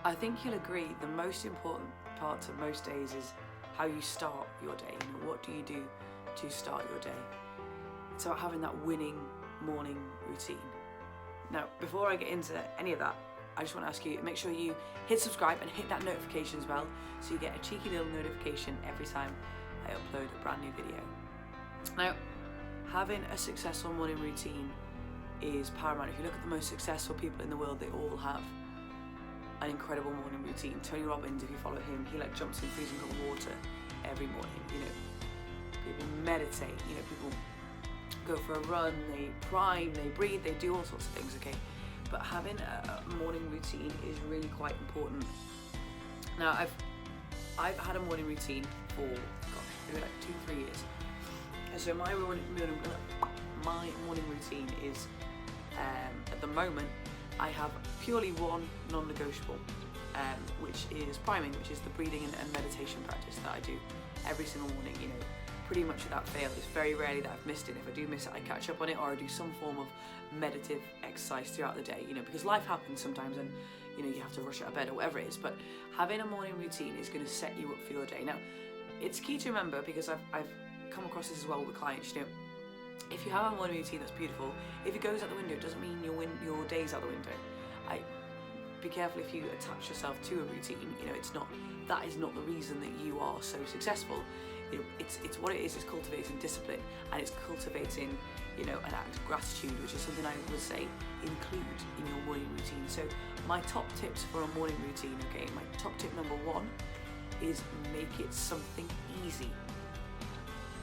I think you'll agree the most important part of most days is how you start your day. What do you do to start your day? It's about having that winning morning routine. Now, before I get into any of that, I just want to ask you, make sure you hit subscribe and hit that notification as well, so you get a cheeky little notification every time I upload a brand new video. Now, having a successful morning routine is paramount. If you look at the most successful people in the world, they all have an incredible morning routine. Tony Robbins, if you follow him, he jumps in freezing hot water every morning. People meditate, people go for a run, they prime, they breathe, they do all sorts of things, okay? But having a morning routine is really quite important. Now, I've had a morning routine for, maybe 2-3 years. And so my morning routine is, at the moment, I have purely one non-negotiable, which is priming, which is the breathing and meditation practice that I do every single morning, pretty much without fail. It's very rarely that I've missed it. If I do miss it, I catch up on it, or I do some form of meditative exercise throughout the day, because life happens sometimes and, you have to rush out of bed or whatever it is. But having a morning routine is going to set you up for your day. Now, it's key to remember, because I've come across this as well with clients, if you have a morning routine, that's beautiful. If it goes out the window, it doesn't mean your day's out the window. Be careful if you attach yourself to a routine. That is not the reason that you are so successful. It's what it is. It's cultivating discipline, and it's cultivating, an act of gratitude, which is something I would say include in your morning routine. So my top tips for a morning routine, okay, my top tip number 1 is make it something easy.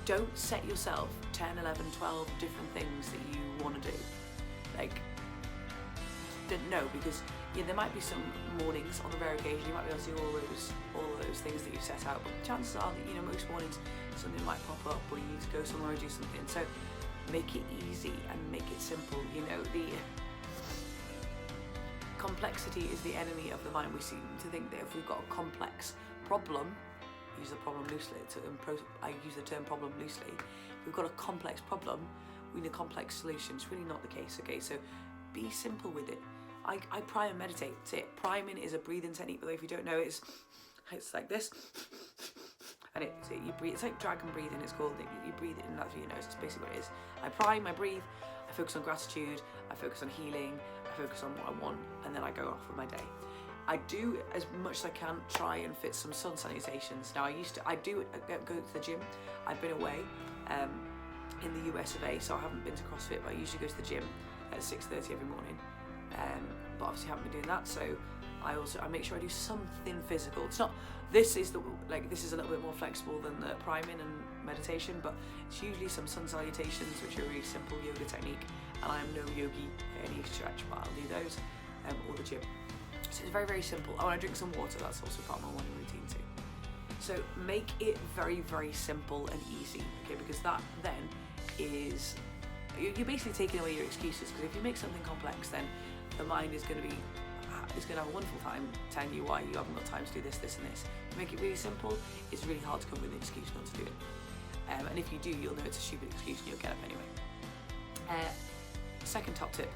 Don't set yourself 10, 11, 12 different things that you want to do. No, because there might be some mornings, on the rare occasion, you might be able to do all those things that you've set out, but chances are that, most mornings something might pop up, or you need to go somewhere and do something. So make it easy and make it simple. The complexity is the enemy of the mind. We seem to think that if we've got a complex problem, I use the term problem loosely. If we've got a complex problem, we need a complex solution. It's really not the case, okay? So be simple with it. I prime and meditate. That's it. Priming is a breathing technique, but if you don't know, it's like this, and you breathe. It's like dragon breathing. It's called. You breathe it in and through your nose. It's basically what it is. I prime, I breathe, I focus on gratitude, I focus on healing, I focus on what I want, and then I go off with my day. I do, as much as I can, try and fit some sun salutations. Now, I do go to the gym. I've been away in the US of A, so I haven't been to CrossFit, but I usually go to the gym at 6:30 every morning. But obviously haven't been doing that, so I make sure I do something physical. It's not, this is a little bit more flexible than the priming and meditation, but it's usually some sun salutations, which are a really simple yoga technique, and I'm no yogi by any stretch, but I'll do those, or the gym. So it's very, very simple. Oh, and I drink some water, that's also part of my morning routine too. So make it very, very simple and easy, okay, because that then is, you're basically taking away your excuses, because if you make something complex, then the mind is going to have a wonderful time telling you why you haven't got time to do this, this and this. To make it really simple, it's really hard to come up with an excuse not to do it. And if you do, you'll know it's a stupid excuse and you'll get up anyway. Second top tip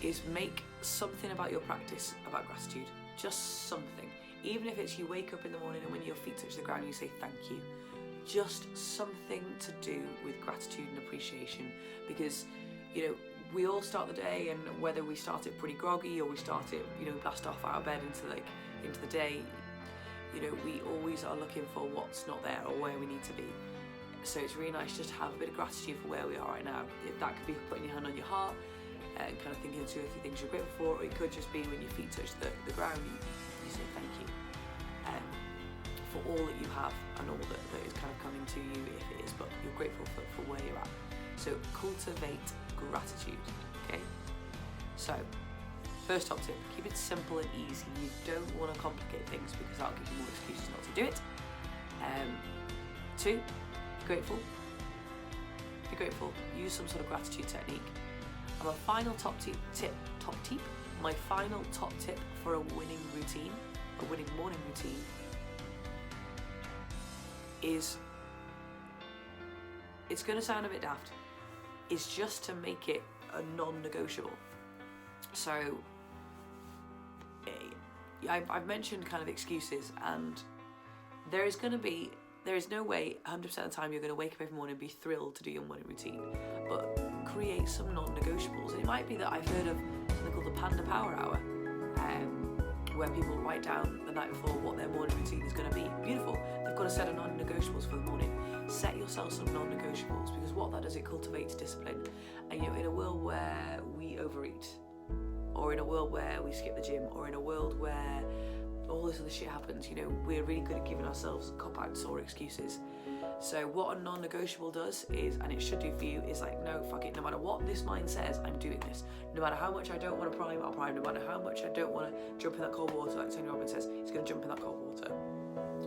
is make something about your practice about gratitude. Just something. Even if it's you wake up in the morning and when your feet touch the ground you say thank you. Just something to do with gratitude and appreciation, because we all start the day, and whether we start it pretty groggy or we start it blast off out of bed into the day, we always are looking for what's not there or where we need to be. So it's really nice just to have a bit of gratitude for where we are right now. If that could be putting your hand on your heart and kind of thinking of 2 or 3 things you're grateful for, or it could just be when your feet touch the ground, you say thank you for all that you have and all that is kind of coming to you, if it is, but you're grateful for where you're at. So cultivate gratitude, okay? So first top tip, keep it simple and easy. You don't want to complicate things, because that'll give you more excuses not to do it. 2, be grateful. Be grateful. Use some sort of gratitude technique. And my final my final top tip for a winning routine, a winning morning routine, is, it's going to sound a bit daft, is just to make it a non-negotiable. So I've mentioned kind of excuses, and there is no way 100% of the time you're going to wake up every morning and be thrilled to do your morning routine, but create some non-negotiables. And it might be that I've heard of something called the Panda Power Hour, where people write down the night before what their morning routine is going to be. Beautiful. They've got a set of non-negotiables for the morning. Set yourself some non-negotiables, because what that does, it cultivates discipline. And in a world where we overeat, or in a world where we skip the gym, or in a world where all this other shit happens, we're really good at giving ourselves cop-outs or excuses. So what a non-negotiable does is, and it should do for you, is like, no, fuck it, no matter what this mind says, I'm doing this. No matter how much I don't want to prime, I'll prime. No matter how much I don't want to jump in that cold water, like Tony Robbins says, he's going to jump in that cold water.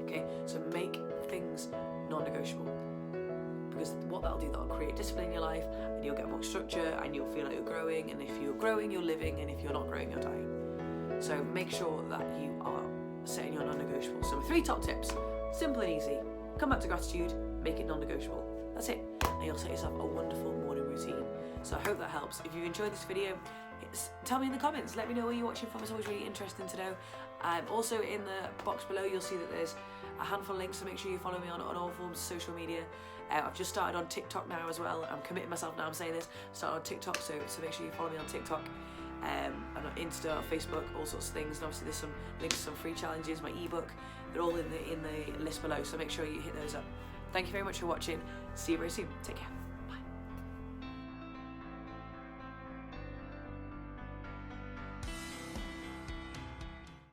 Okay, so make things non-negotiable. Because what that'll do, that'll create discipline in your life, and you'll get more structure, and you'll feel like you're growing, and if you're growing, you're living, and if you're not growing, you're dying. So make sure that you are setting your non-negotiables. So 3 top tips, simple and easy. Come back to gratitude, make it non-negotiable. That's it. And you'll set yourself a wonderful morning routine. So I hope that helps. If you enjoyed this video, tell me in the comments. Let me know where you're watching from. It's always really interesting to know. Also in the box below, you'll see that there's a handful of links, so make sure you follow me on all forms of social media. I've just started on TikTok now as well. I'm committing myself now, I'm saying this. Started on TikTok, so make sure you follow me on TikTok. And on Insta, Facebook, all sorts of things. And obviously there's some links to some free challenges, my ebook. They're all in the list below, so make sure you hit those up. Thank you very much for watching. See you very soon. Take care.